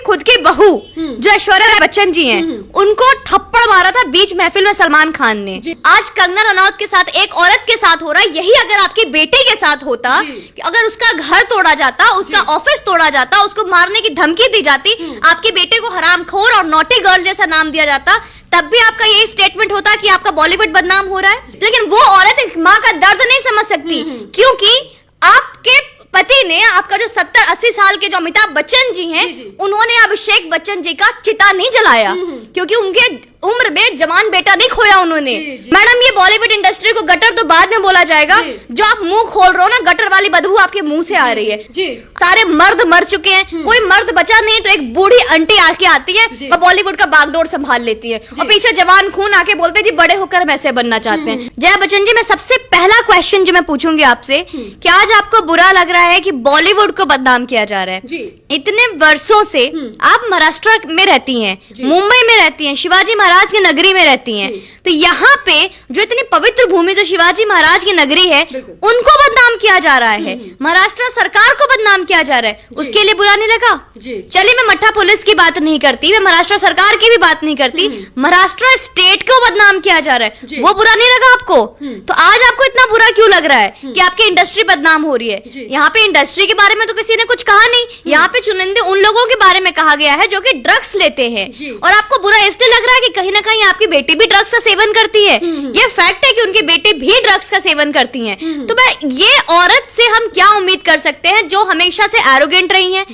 खुद की बहू जो ऐश्वर्या राय बच्चन जी हैं, उनको थप्पड़ मारा था बीच महफिल में सलमान खान ने। आज कंगना रनौत के साथ एक औरत के साथ हो रहा है। यही अगर आपकी बेटी के साथ होता, अगर उसका घर तोड़ा जाता, उसका ऑफिस तोड़ा जाता, उसको मारने की धमकी दी जाती, आपके बेटे को हरामखोर और नॉटी गर्ल जैसा नाम दिया जाता, तब भी आपका यही स्टेटमेंट होता कि आपका बॉलीवुड बदनाम हो रहा है। लेकिन वो औरत एक माँ का दर्द नहीं समझ सकती, क्योंकि आपके पति ने, आपका जो 70-80 साल के जो अमिताभ बच्चन जी हैं, उन्होंने अभिषेक बच्चन जी का चिता नहीं जलाया, क्योंकि उनके उम्र में जवान बेटा नहीं खोया उन्होंने। मैडम, ये बॉलीवुड इंडस्ट्री को गटर तो बाद में बोला जाएगा, जो आप मुंह खोल रहे हो ना, गटर वाली बदबू आपके मुंह से आ रही है। सारे मर्द मर चुके हैं, कोई मर्द बचा नहीं, तो एक बूढ़ी आंटी आके आती है और बॉलीवुड का बागडोर संभाल लेती है, और पीछे जवान खून आके बोलते हैं जी बड़े होकर हम ऐसे बनना चाहते हैं। जया बच्चन जी, मैं सबसे पहला क्वेश्चन जो मैं पूछूंगी आपसे, कि आज आपको बुरा लग रहा है कि बॉलीवुड को बदनाम किया जा रहा है? इतने वर्षों से आप महाराष्ट्र में रहती हैं, मुंबई में रहती हैं, शिवाजी महाराज की नगरी में रहती हैं, तो यहाँ पे जो इतनी पवित्र भूमि जो शिवाजी महाराज की नगरी है, उनको बदनाम किया जा रहा है, महाराष्ट्र सरकार को बदनाम किया जा रहा है, उसके लिए बुरा नहीं लगा? चलिए, मैं मठ्ठा पुलिस की बात नहीं करती, मैं महाराष्ट्र सरकार की भी बात नहीं करती, महाराष्ट्र स्टेट को बदनाम किया जा रहा है, वो बुरा नहीं लगा आपको? तो आज आपको इतना बुरा क्यों लग रहा है कि आपकी इंडस्ट्री बदनाम हो रही है? यहाँ पे इंडस्ट्री के बारे में तो किसी ने कुछ कहा नहीं, यहाँ पे चुनिंदे उन लोगों के बारे में कहा गया है जो कि ड्रग्स लेते हैं, और आपको बुरा इसलिए लग रहा है कि कहीं ना कहीं आपकी बेटी भी ड्रग्स का सेवन करती है। ये फैक्ट है कि उनकी बेटी भी ड्रग्स का सेवन करती हैं। तो मैं ये औरत से हम क्या उम्मीद कर सकते हैं, जो हमेशा से एरोगेंट रही हैं,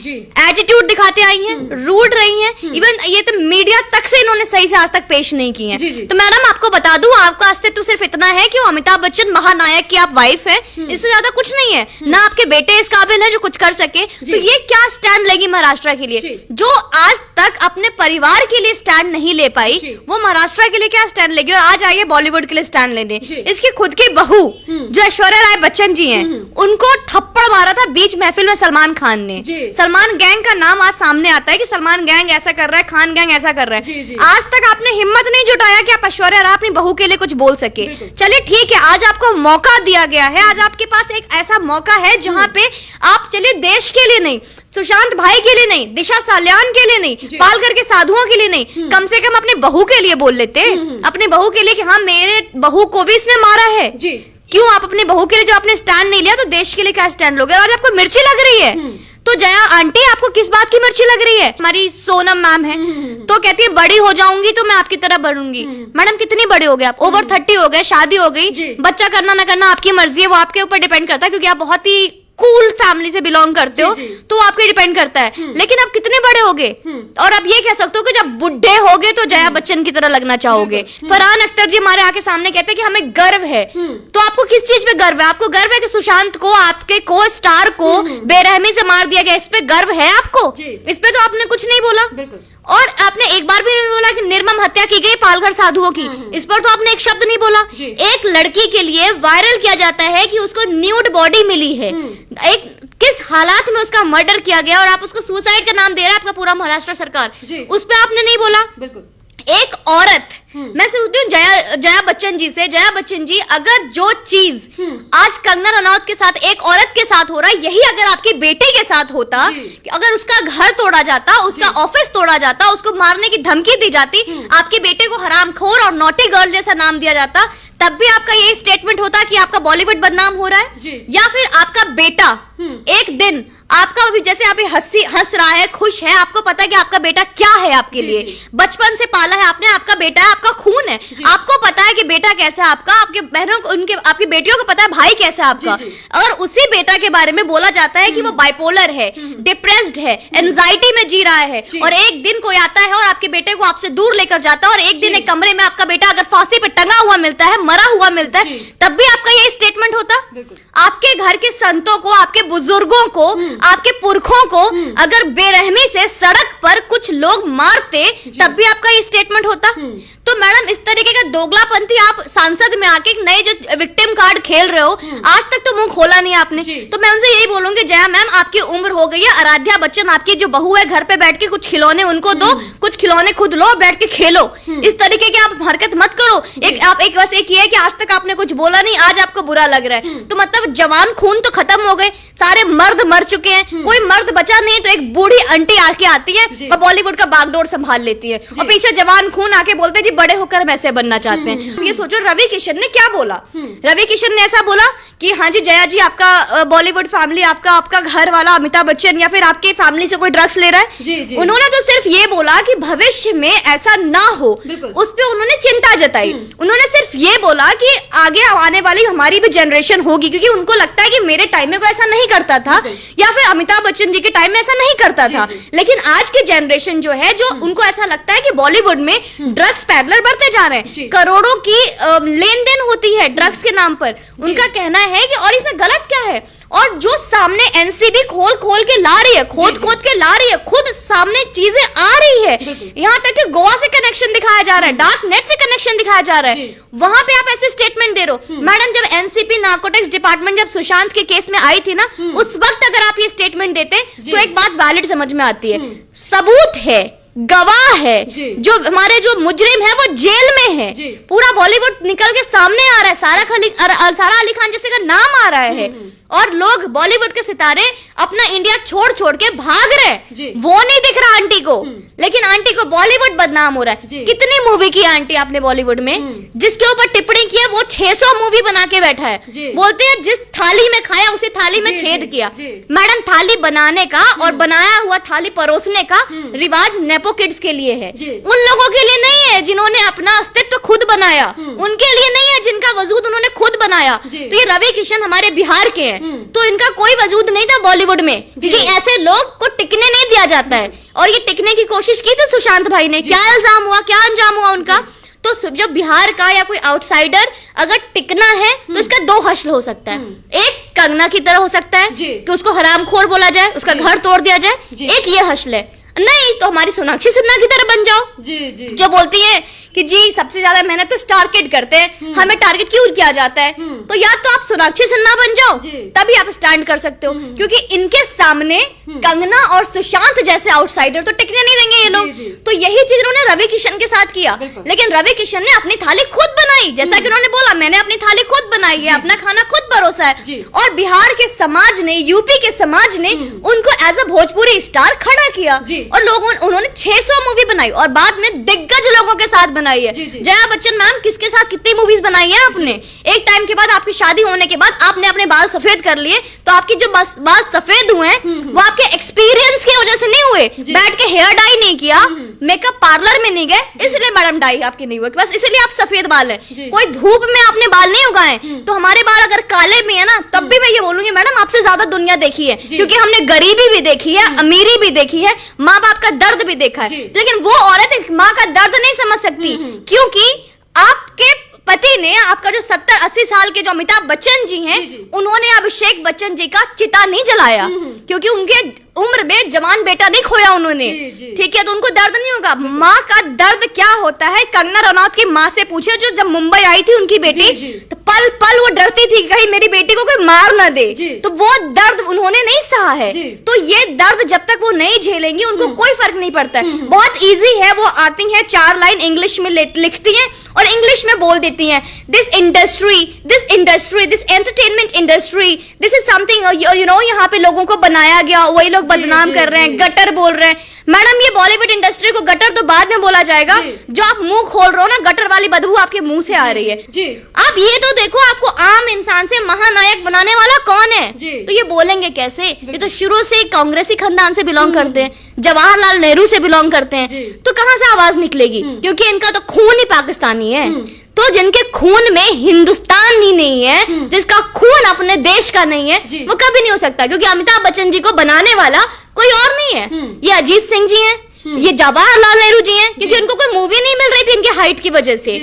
एटीट्यूड दिखाते आई हैं, रूड रही हैं, इवन ये तो मीडिया तक से इन्होंने सही से आज तक पेश नहीं की है। तो मैडम, आपको बता दूं, आपका अस्तित्व सिर्फ इतना है कि वो अमिताभ बच्चन महानायक की आप वाइफ है, इससे ज्यादा कुछ नहीं है। ना आपके बेटे इस काबिल है जो कुछ कर सके। तो ये क्या स्टैंड लेगी महाराष्ट्र के लिए? जो आज तक अपने परिवार के लिए स्टैंड नहीं ले पाई, वो महाराष्ट्र के लिए क्या स्टैंड लेगी? और आज आइए बॉलीवुड के लिए स्टैंड लेने। इसकी खुद की बहू जो ऐश्वर्या राय बच्चन जी हैं, उनको थप्पड़ मारा था बीच महफिल में सलमान खान ने। सलमान गैंग का नाम आज सामने आता है कि सलमान गैंग ऐसा कर रहा है, खान गैंग ऐसा कर रहा है। आज तक आपने हिम्मत नहीं जुटाया कि आप ऐश्वर्या राय अपनी बहू के लिए कुछ बोल सके। चलिए ठीक है, आज आपको मौका दिया गया है, आज आपके पास एक ऐसा मौका है जहां पे आप, चलिए देश के लिए नहीं, सुशांत भाई के लिए नहीं, दिशा साल्यान के लिए नहीं, पालघर के साधुओं के लिए नहीं, कम से कम अपने बहू के लिए बोल लेते, अपने बहू के लिए कि हाँ, मेरे बहू को भी इसने मारा है। क्यों आप अपने बहू के लिए जो आपने स्टैंड नहीं लिया, तो देश के लिए क्या स्टैंड लोगे? आज आपको मिर्ची लग रही है। तो जया आंटी, आपको किस बात की मिर्ची लग रही है? हमारी सोनम मैम है, तो कहती है बड़ी हो जाऊंगी तो मैं आपकी तरह बढ़ूंगी। मैडम, कितनी बड़े हो गए आप? ओवर 30 हो गए, शादी हो गई, बच्चा करना ना करना आपकी मर्जी है, वो आपके ऊपर डिपेंड करता है, क्योंकि आप बहुत ही कूल फैमिली से बिलोंग करते हो, तो आपके डिपेंड करता है। लेकिन आप कितने बड़े होगे? और अब ये कह सकते हो कि जब बुढ़े होगे तो जया बच्चन की तरह लगना चाहोगे। फरहान अख्तर जी हमारे आके सामने कहते हैं कि हमें गर्व है। तो आपको किस चीज पे गर्व है? आपको गर्व है कि सुशांत को, आपके को स्टार को बेरहमी से मार दिया गया, इस पे गर्व है आपको? इस पे तो आपने कुछ नहीं बोला, और आपने एक बार भी नहीं बोला कि निर्मम हत्या की गई पालघर साधुओं की, इस पर तो आपने एक शब्द नहीं बोला। एक लड़की के लिए वायरल किया जाता है कि उसको न्यूड बॉडी मिली है, एक किस हालात में उसका मर्डर किया गया, और आप उसको सुसाइड का नाम दे रहा है आपका पूरा महाराष्ट्र सरकार, उस पर आपने नहीं बोला। एक औरत, मैं सोचती हूँ जया बच्चन जी से, जया बच्चन जी, अगर जो चीज आज कंगना रनौत के साथ एक औरत के साथ हो रहा है, यही अगर आपकी बेटी के साथ होता, कि अगर उसका घर तोड़ा जाता, उसका ऑफिस तोड़ा जाता, उसको मारने की धमकी दी जाती, आपके बेटे को हरामखोर और नॉटी गर्ल जैसा नाम दिया जाता, तब भी आपका यही स्टेटमेंट होता कि आपका बॉलीवुड बदनाम हो रहा है? या फिर आपका बेटा एक दिन आपका भी, जैसे अभी हंस रहा है, खुश है, आपको पता है कि आपका बेटा क्या है आपके लिए, बचपन से पाला है आपने, आपका बेटा है, आपका खून है, आपको पता है कि बेटा कैसा है आपका, आपके बहनों को, उनके, आपकी बेटियों को पता है भाई कैसा है आपका, और उसी बेटा के बारे में बोला जाता है कि वो बाइपोलर है, डिप्रेस्ड है, एंजाइटी में जी रहा है, और एक दिन कोई आता है और आपके बेटे को आपसे दूर लेकर जाता है, और एक दिन एक कमरे में आपका बेटा अगर फांसी पे टंगा हुआ मिलता है, मरा हुआ मिलता है, तब भी आपका यही स्टेटमेंट होता? आपके घर के संतों को, आपके बुजुर्गों को, आपके पुरखों को अगर बेरहमी से सड़क पर कुछ लोग मारते, तब भी आपका ये स्टेटमेंट होता? तो मैडम, इस तरीके का दोगलापंथी आप सांसद में आके नए जो विक्टिम कार्ड खेल रहे हो, आज तक तो मुंह खोला नहीं आपने। तो मैं उनसे यही बोलूंगी, जया मैम, आपकी उम्र हो गई है, आराध्या बच्चन आपकी जो बहू है, घर पे बैठ के कुछ खिलौने उनको दो, कुछ खिलौने खुद लो, बैठ के खेलो। इस तरीके की आप हरकत मत करो। आप एक बस एक ये है कि आज तक आपने कुछ बोला नहीं, आज आपको बुरा लग रहा है, तो मतलब जवान खून तो खत्म हो गए, सारे मर्द मर चुके हैं, कोई मर्द बचा नहीं, तो एक बूढ़ी आंटी आके आती है और बॉलीवुड का बागडोर संभाल लेती है, और पीछे जवान खून आके बोलते हैं जी बड़े होकर हम ऐसे बनना चाहते हैं। ये सोचो रवि किशन ने क्या बोला। रवि किशन ने ऐसा बोला कि हाँ जी जया जी आपका बॉलीवुड फैमिली, आपका घर वाला अमिताभ बच्चन या फिर आपके फैमिली से कोई ड्रग्स ले रहा है। उन्होंने तो सिर्फ ये बोला कि भविष्य में ऐसा ना हो, उस पर उन्होंने चिंता जताई। उन्होंने सिर्फ ये बोला कि आगे आने वाली हमारी भी जनरेशन होगी, क्योंकि उनको लगता है कि मेरे टाइम में कोई ऐसा नहीं करता था या फिर अमिताभ बच्चन जी के टाइम में ऐसा नहीं करता था। लेकिन आज की जनरेशन जो है, जो उनको ऐसा लगता है कि बॉलीवुड में ड्रग्स पैडलर बढ़ते जा रहे हैं, करोड़ों की लेन देन होती है ड्रग्स के नाम पर। उनका कहना है कि और इसमें गलत क्या है, और जो सामने एनसीबी खोल के ला रही है, खोद के ला रही है, खुद सामने चीजें आ रही है। यहाँ तक कि गोवा से कनेक्शन दिखाया जा रहा है, डार्क नेट से कनेक्शन दिखाया जा रहा है, वहां पे आप ऐसे स्टेटमेंट दे रहे हो। मैडम जब एनसीपी नार्कोटिक्स डिपार्टमेंट जब सुशांत के केस में आई थी ना, उस वक्त अगर आप ये स्टेटमेंट देते तो एक बात वैलिड समझ में आती है, सबूत है, गवाह है, जो हमारे जो मुजरिम है वो जेल में है, पूरा बॉलीवुड निकल के सामने आ रहा है, सारा अली खान जैसे का नाम आ रहा है, और लोग बॉलीवुड के सितारे अपना इंडिया छोड़ के भाग रहे। वो नहीं दिख रहा आंटी को, लेकिन आंटी को बॉलीवुड बदनाम हो रहा है। कितनी मूवी की आंटी आपने बॉलीवुड में, जिसके ऊपर टिप्पणी की है वो 600 मूवी बना के बैठा है। बोलते हैं जिस थाली में खाया उसी थाली में छेद किया। मैडम थाली बनाने का और बनाया हुआ थाली परोसने का रिवाज नेपो किड्स के लिए है, उन लोगों के लिए नहीं है जिन्होंने अपना अस्तित्व खुद बनाया, उनके लिए नहीं है जिनका वजूद उन्होंने खुद बनाया। तो ये रवि किशन हमारे बिहार के हैं, तो इनका कोई वजूद नहीं था बॉलीवुड में, क्योंकि ऐसे लोग को टिकने नहीं दिया जाता है। और ये टिकने की कोशिश की थी सुशांत भाई ने, क्या इल्जाम हुआ, क्या अंजाम हुआ उनका। तो जब बिहार का या कोई आउटसाइडर अगर टिकना है तो इसका दो हश्र हो सकता है, एक कंगना की तरह हो सकता है कि उसको हरामखोर बोला जाए, उसका घर तोड़ दिया जाए, एक ये हश्र है, नहीं तो हमारी सोनाक्षी सिन्हा की तरह बन जाओ, जो बोलती है कि जी सबसे ज्यादा मेहनत तो स्टार किड करते हैं, हमें टारगेट क्यों किया जाता है। तो या तो आप सोनाक्षी सिन्हा बन जाओ, तभी आप स्टैंड कर सकते हो, क्योंकि इनके सामने कंगना और सुशांत जैसे आउटसाइडर तो टिकने नहीं देंगे ये लोग। तो यही चीज उन्होंने रवि किशन के साथ किया, लेकिन रवि किशन ने अपनी थाली खुद बनाई, जैसा कि उन्होंने बोला मैंने अपनी थाली खुद बनाई है, अपना खाना खुद परोसा है। और बिहार के समाज ने, यूपी के समाज ने उनको एज अ भोजपुरी स्टार खड़ा किया, और लोगों उन्होंने 600 मूवी बनाई और बाद में दिग्गज लोगों के साथ बनाई है। जया बच्चन मैम किसके साथ कितनी मूवीज बनाई है आपने। एक टाइम के बाद आपकी शादी होने के बाद आपने अपने बाल सफेद कर लिए, तो आपकी जो बाल सफेद हुए वो आपके एक्सपीरियंस की वजह से नहीं हुए, बैठ के हेयर डाई नहीं किया, मेकअप पार्लर में नहीं गए, इसलिए मैडम डाई आपकी नहीं हुई, बस इसलिए आप सफेद बाल है। कोई धूप में आपने बाल नहीं उगाए, तो हमारे बाल अगर काले भी है ना, तब भी मैं ये बोलूंगी मैडम आपसे ज्यादा दुनिया देखी है, क्योंकि हमने गरीबी भी देखी है, अमीरी भी देखी है, माँ बाप का दर्द भी देखा है। लेकिन वो औरत माँ का दर्द नहीं समझ सकती, क्योंकि आपके पति ने, आपका जो 70-80 साल के जो अमिताभ बच्चन जी हैं, उन्होंने अभिषेक बच्चन जी का चिता नहीं जलाया, क्योंकि उनके उम्र में जवान बेटा नहीं खोया उन्होंने, ठीक है, तो उनको दर्द नहीं होगा। माँ का दर्द क्या होता है, कंगना रनौत की माँ से पूछे, जो जब मुंबई आई थी उनकी बेटी, तो पल पल वो डरती थी कहीं मेरी बेटी को कोई मार ना दे, तो वो दर्द उन्होंने नहीं सहा है। तो ये दर्द जब तक वो नहीं झेलेंगी उनको कोई फर्क नहीं पड़ता है। बहुत इजी है, वो आती है 4 लाइन इंग्लिश में लिखती हैं और इंग्लिश में बोल देती हैं, this industry, this entertainment industry, this is something you know, यहाँ पे लोगों को बनाया गया, वही लोग बदनाम कर रहे हैं, गटर बोल रहे हैं। मैडम ये बॉलीवुड इंडस्ट्री को गटर तो बाद में बोला जाएगा, जो आप मुंह खोल रहे हो ना, गटर वाली बदबू आपके मुंह से आ रही है। आप ये तो देखो, आपको आम इंसान से महानायक बनाने वाला कौन है, तो ये बोलेंगे कैसे। ये तो शुरू से कांग्रेसी खानदान से बिलोंग करते हैं, जवाहरलाल नेहरू से बिलोंग करते हैं, तो कहां से आवाज निकलेगी, क्योंकि इनका तो खून ही पाकिस्तानी है। तो जिनके खून में हिंदुस्तान ही नहीं है, जिसका खून अपने देश का नहीं है, वो कभी नहीं हो सकता, क्योंकि अमिताभ बच्चन जी को बनाने वाला कोई और नहीं है। ये अजीत सिंह जी हैं, ये जवाहरलाल नेहरू जी हैं, क्योंकि उनको कोई मूवी नहीं मिल रही थी इनके हाइट की वजह से।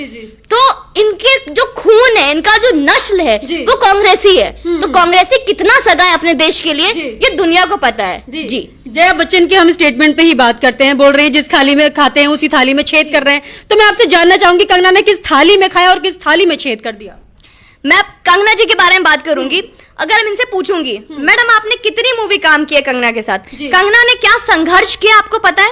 तो इनके जो खून है, इनका जो नस्ल है, वो कांग्रेसी है। तो कांग्रेसी कितना सगा है अपने देश के लिए, ये दुनिया को पता है। जी जया बच्चन के हम स्टेटमेंट पे ही बात करते हैं, बोल रहे हैं जिस थाली में खाते हैं उसी थाली में छेद कर रहे हैं। तो मैं आपसे जानना चाहूंगी कंगना ने किस थाली में खाया और किस थाली में छेद कर दिया। मैं कंगना जी के बारे में बात करूंगी। अगर मैं इनसे पूछूंगी मैडम आपने कितनी मूवी काम की है कंगना के साथ, कंगना ने क्या संघर्ष किया आपको पता है।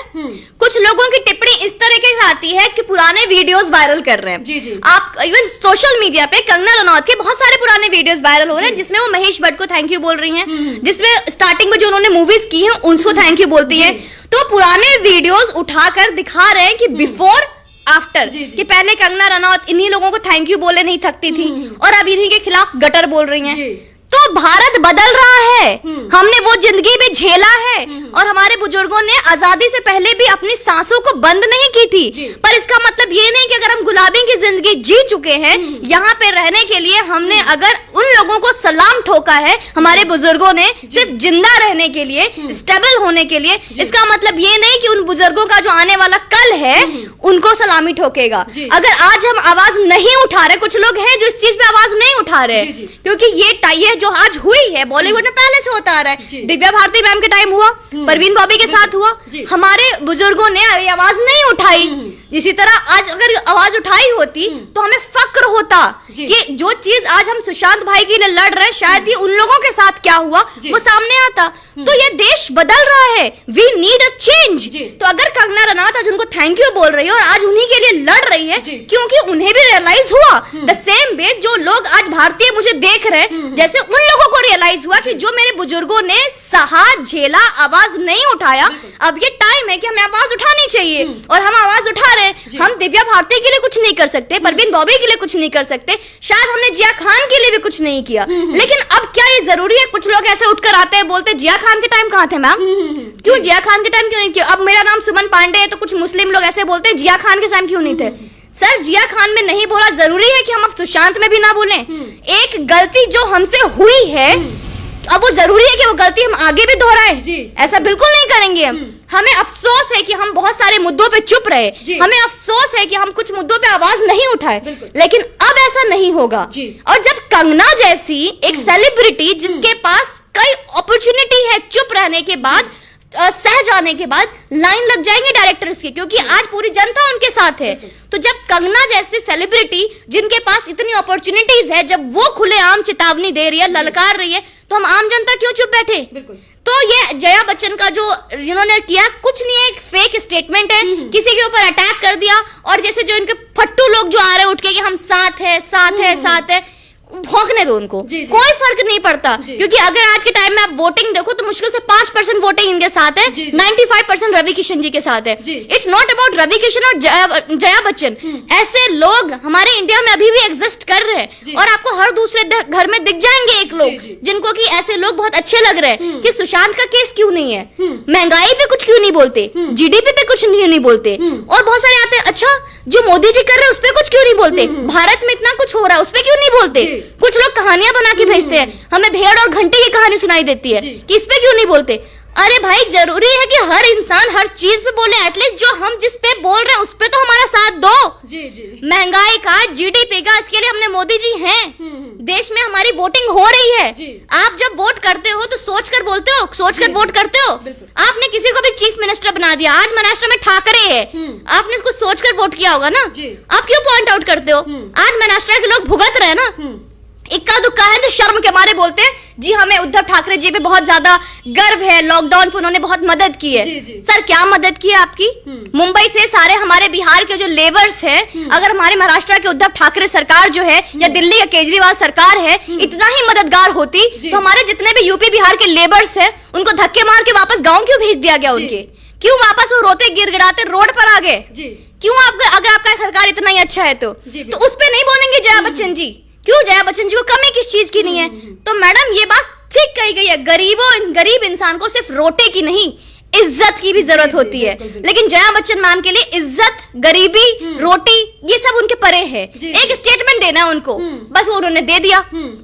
कुछ लोगों की टिप्पणी इस तरीके से आती है कि पुराने वीडियोस वायरल कर रहे हैं। आप इवन सोशल मीडिया पे कंगना रनौत के बहुत सारे पुराने वीडियोस वायरल हो रहे हैं, जिसमें वो महेश भट्ट को थैंक यू बोल रही हैं, जिसमें स्टार्टिंग में जो उन्होंने मूवीज की हैं उनको थैंक यू बोलती हैं। तो पुराने वीडियोस उठाकर दिखा रहे हैं कि बिफोर आफ्टर, कि पहले कंगना रनौत इन्हीं लोगों को थैंक यू बोले नहीं थकती थी और अब इन्हीं के खिलाफ गटर बोल रही हैं। तो भारत बदल रहा है, हमने वो जिंदगी भी झेला है और हमारे बुजुर्गों ने आजादी से पहले भी अपनी सांसों को बंद नहीं की थी। पर इसका मतलब ये नहीं कि अगर हम गुलामी की जिंदगी जी चुके हैं, यहाँ पे रहने के लिए हमने अगर उन लोगों को सलाम ठोका है हमारे बुजुर्गों ने सिर्फ जिंदा रहने के लिए, स्टेबल होने के लिए, इसका मतलब ये नहीं कि उन बुजुर्गों का जो आने वाला कल है उनको सलामी ठोकेगा। अगर आज हम आवाज नहीं उठा रहे, कुछ लोग हैं जो इस चीज पे आवाज नहीं उठा रहे, क्योंकि ये जो आज हुई है बॉलीवुड में पहले से होता आ रहा है। दिव्या भारती मैम के टाइम हुआ, परवीन बॉबी के साथ हुआ, हमारे बुजुर्गों ने आवाज नहीं उठाई। इसी तरह आज अगर आवाज उठाई होती तो हमें फक्र होता कि जो चीज आज हम सुशांत भाई के लिए लड़ रहे हैं, शायद ये उन लोगों के साथ क्या हुआ वो सामने आता। तो ये देश बदल रहा है, वी नीड अ चेंज। तो अगर कंगना रनौत आज उनको थैंक यू बोल रही है और आज उन्हीं के लिए लड़ रही है, क्योंकि उन्हें भी रियलाइज हुआ द सेम वे जो लोग आज भारतीय मुझे देख रहे हैं, जैसे उन लोगों को रियलाइज हुआ कि जो मेरे बुजुर्गों ने सहा, झेला, आवाज नहीं उठाया, अब ये टाइम है कि हमें आवाज उठानी चाहिए और हम आवाज उठा रहे हैं। हम दिव्या भारती के लिए कुछ नहीं कर सकते, परवीन बॉबी के लिए कुछ नहीं कर सकते, शायद हमने जिया खान के लिए भी कुछ नहीं किया, लेकिन अब क्या ये जरूरी है? कुछ लोग ऐसे उठकर आते हैं, बोलते जिया खान के टाइम कहाँ थे मैम, क्यों जिया खान के टाइम क्यों नहीं किया? अब मेरा नाम सुमन पांडे है तो कुछ मुस्लिम लोग ऐसे बोलते हैं जिया खान के टाइम क्यों नहीं थे? सर जिया खान में नहीं बोला, जरूरी है कि हम अब सुशांत में भी ना बोलें? एक गलती जो हमसे हुई है, अब वो जरूरी है कि वो गलती हम आगे भी दोहराएं? ऐसा बिल्कुल नहीं करेंगे हम। हमें अफसोस है कि हम बहुत सारे मुद्दों पे चुप रहे, हमें अफसोस है कि हम कुछ मुद्दों पे आवाज नहीं उठाए, लेकिन अब ऐसा नहीं होगा। और जब कंगना जैसी एक सेलिब्रिटी जिसके पास कई अपॉर्चुनिटी है चुप रहने के बाद, सह जाने के बाद, लाइन लग जाएंगे डायरेक्टर्स के, क्योंकि आज पूरी जनता उनके साथ है। तो जब कंगना जैसी सेलिब्रिटी जिनके पास इतनी अपॉर्चुनिटीज है, जब वो खुलेआम चेतावनी दे रही है, ललकार रही है, तो हम आम जनता क्यों चुप बैठे? तो ये जया बच्चन का जो जिन्होंने किया कुछ नहीं है, एक फेक स्टेटमेंट है, किसी के ऊपर अटैक कर दिया और जैसे जो इनके फट्टू लोग जो आ रहे हैं उठ के कि हम साथ है, साथ है, साथ है, भौंकने दो उनको, कोई फर्क नहीं पड़ता। क्योंकि अगर आज के टाइम में आप वोटिंग देखो तो मुश्किल से 5% वोटिंग इनके साथ है, 95% रवि किशन जी के साथ है। It's not about Ravi Kishan और जया बच्चन, ऐसे लोग हमारे इंडिया में अभी भी एग्जिस्ट कर रहे हैं और आपको हर दूसरे घर में दिख जाएंगे एक लोग जिनको कि ऐसे लोग बहुत अच्छे लग रहे हैं कि सुशांत का केस क्यों नहीं है, महंगाई पे कुछ क्यों नहीं बोलते, जीडीपी पे कुछ नहीं बोलते, और बहुत सारे आते हैं अच्छा जो मोदी जी कर रहे हैं उस पे कुछ क्यों नहीं बोलते, भारत में इतना कुछ हो रहा है उस पे क्यों नहीं बोलते। कुछ लोग कहानियां बना के भेजते हैं, हमें भेड़ और घंटे की कहानी सुनाई देती है कि इस पे क्यों नहीं बोलते। अरे भाई जरूरी है कि हर इंसान हर चीज पे बोले, एटलीस्ट जो हम जिस पे बोल रहे हैं उस पे तो हमारा साथ दो। महंगाई का, जीडीपी का, इसके लिए हमने मोदी जी हैं, देश में हमारी वोटिंग हो रही है। आप जब वोट करते हो तो सोच कर बोलते हो, सोच कर वोट करते हो। आपने किसी को भी चीफ मिनिस्टर बना दिया, आज महाराष्ट्र में ठाकरे है, आपने इसको सोच कर वोट किया होगा ना, आप क्यों पॉइंट आउट करते हो? आज महाराष्ट्र के लोग भुगत रहे हैं ना, इक्का दुक्का है तो शर्म के मारे बोलते हैं जी हमें उद्धव ठाकरे जी पे बहुत ज्यादा गर्व है, लॉकडाउन पे उन्होंने बहुत मदद की है। सर क्या मदद की है आपकी? मुंबई से सारे हमारे बिहार के जो लेबर्स है, अगर हमारे महाराष्ट्र के उद्धव ठाकरे सरकार जो है या दिल्ली के केजरीवाल सरकार है इतना ही मददगार होती तो हमारे जितने भी यूपी बिहार के लेबर्स है उनको धक्के मार के वापस गाँव क्यों भेज दिया गया? उनके क्यों वापस वो रोते गिड़गिड़ाते रोड पर आ गए? क्यों? अगर आपका सरकार इतना ही अच्छा है तो उस पर नहीं बोलेंगे जया बच्चन जी? क्यों जया बच्चन जी को कमी किस चीज की नहीं है? तो मैडम ये बात ठीक कही गई है, गरीब इंसान को सिर्फ रोटे की नहीं इज्जत की भी जरूरत होती है, लेकिन जया बच्चन मैम के लिए इज्जत, गरीबी, रोटी ये सब उनके परे है। एक स्टेटमेंट देना है उनको, बस वो उन्होंने दे दिया।